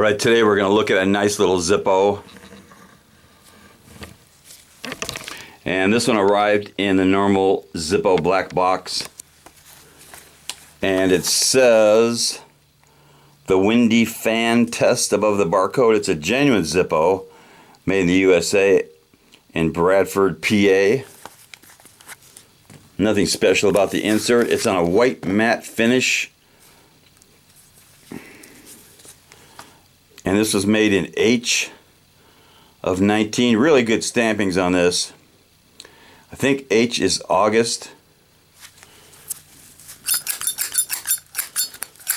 Alright, today we're going to look at a nice little Zippo. And this one arrived in the normal Zippo black box. And it says the windy fan test above the barcode. It's a genuine Zippo made in the USA in Bradford, PA. Nothing special about the insert. It's on a white matte finish. And this was made in H of 19. Really good stampings on this. I think H is August.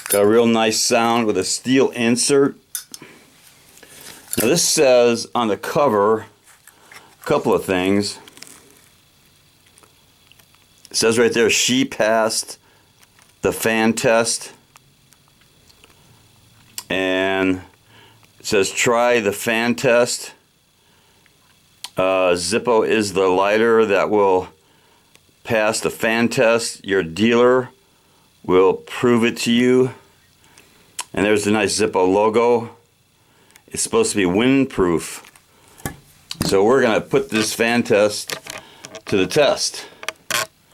Got a real nice sound with a steel insert. Now this says on the cover a couple of things. It says right there, she passed the fan test. And it says try the fan test. Zippo is the lighter that will pass the fan test. Your dealer will prove it to you. And there's the nice Zippo logo. It's supposed to be windproof. So we're going to put this fan test to the test.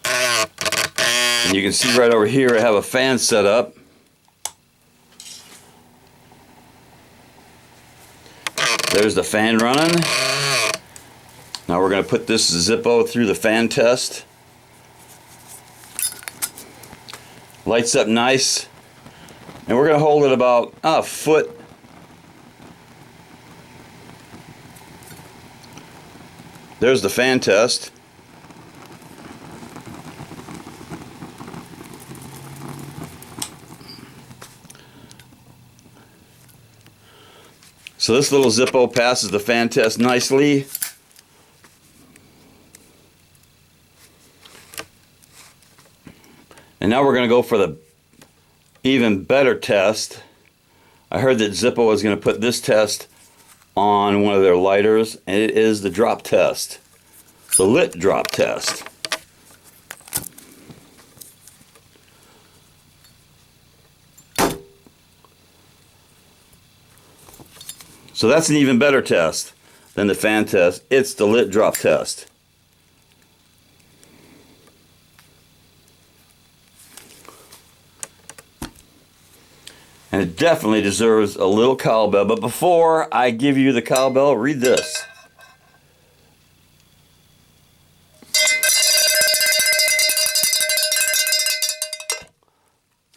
And you can see right over here I have a fan set up. There's the fan running. Now we're going to put this Zippo through the fan test. Lights up nice. And we're going to hold it about a foot. There's the fan test. So this little Zippo passes the fan test nicely. And now we're going to go for the even better test. I heard that Zippo was going to put this test on one of their lighters, and it is the drop test. The lit drop test. So that's an even better test than the fan test. It's the lit drop test. And it definitely deserves a little cowbell. But before I give you the cowbell, read this.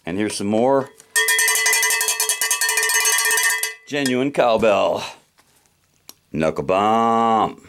And here's some more genuine cowbell. Knuckle bomb.